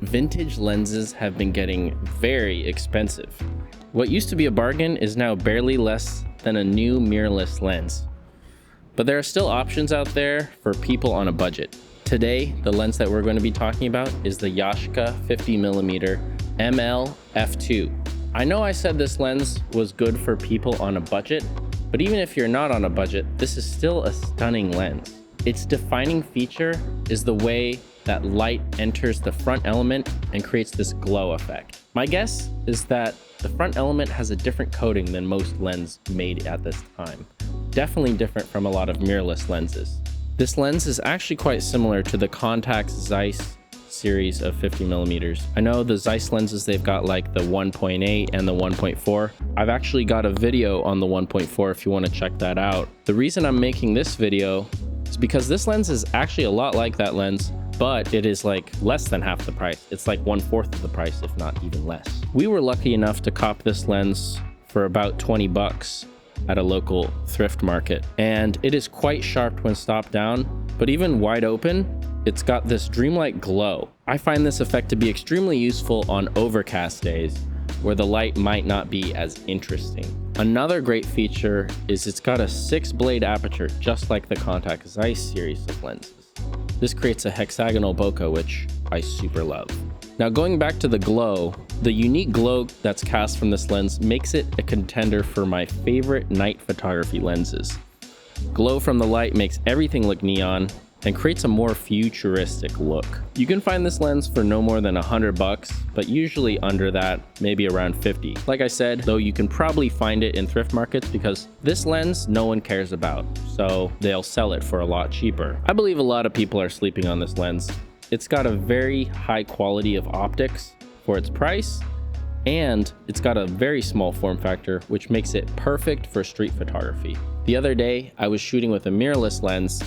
vintage lenses have been getting very expensive. What used to be a bargain is now barely less than a new mirrorless lens. But there are still options out there for people on a budget. Today, the lens that we're going to be talking about is the Yashica 50mm ML f2. I know I said this lens was good for people on a budget, but even if you're not on a budget, this is still a stunning lens. Its defining feature is the way that light enters the front element and creates this glow effect. My guess is that the front element has a different coating than most lenses made at this time. Definitely different from a lot of mirrorless lenses. This lens is actually quite similar to the Contax Zeiss series of 50mm. I know the Zeiss lenses, they've got like the 1.8 and the 1.4. I've actually got a video on the 1.4 if you want to check that out. The reason I'm making this video is because this lens is actually a lot like that lens, but it is like less than half the price. It's like 1/4 of the price, if not even less. We were lucky enough to cop this lens for about 20 bucks at a local thrift market, and it is quite sharp when stopped down, but even wide open, it's got this dreamlike glow. I find this effect to be extremely useful on overcast days where the light might not be as interesting. Another great feature is it's got a 6-blade aperture, just like the Contax Zeiss series of lenses. This creates a hexagonal bokeh, which I super love. Now going back to the glow, the unique glow that's cast from this lens makes it a contender for my favorite night photography lenses. Glow from the light makes everything look neon and creates a more futuristic look. You can find this lens for no more than 100 bucks, but usually under that, maybe around 50. Like I said, though, you can probably find it in thrift markets because this lens no one cares about, so they'll sell it for a lot cheaper. I believe a lot of people are sleeping on this lens. It's got a very high quality of optics for its price, and it's got a very small form factor, which makes it perfect for street photography. The other day, I was shooting with a mirrorless lens,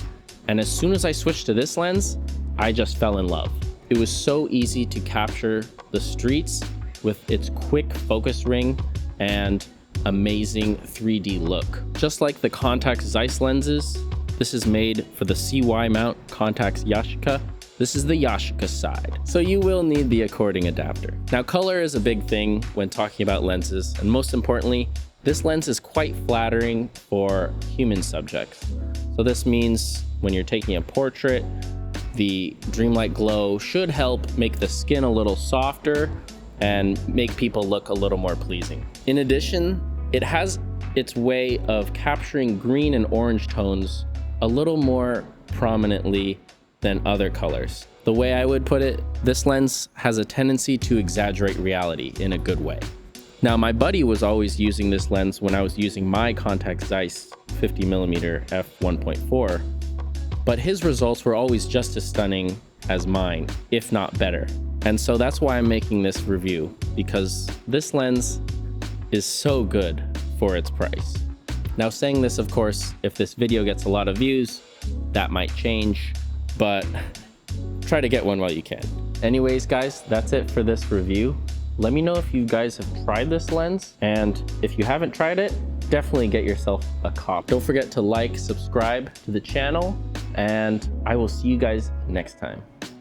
and as soon as I switched to this lens, I just fell in love. It was so easy to capture the streets with its quick focus ring and amazing 3D look. Just like the Contax Zeiss lenses, this is made for the CY mount Contax Yashica. This is the Yashica side, so you will need the according adapter. Now, color is a big thing when talking about lenses, and most importantly, this lens is quite flattering for human subjects. So this means when you're taking a portrait, the dreamlike glow should help make the skin a little softer and make people look a little more pleasing. In addition, it has its way of capturing green and orange tones a little more prominently than other colors. The way I would put it, this lens has a tendency to exaggerate reality in a good way. Now, my buddy was always using this lens when I was using my Contax Zeiss 50mm f1.4, but his results were always just as stunning as mine, if not better. And so that's why I'm making this review, because this lens is so good for its price. Now, saying this, of course, if this video gets a lot of views, that might change, but try to get one while you can. Anyways, guys, that's it for this review. Let me know if you guys have tried this lens, and if you haven't tried it, definitely get yourself a copy. Don't forget to like, subscribe to the channel, and I will see you guys next time.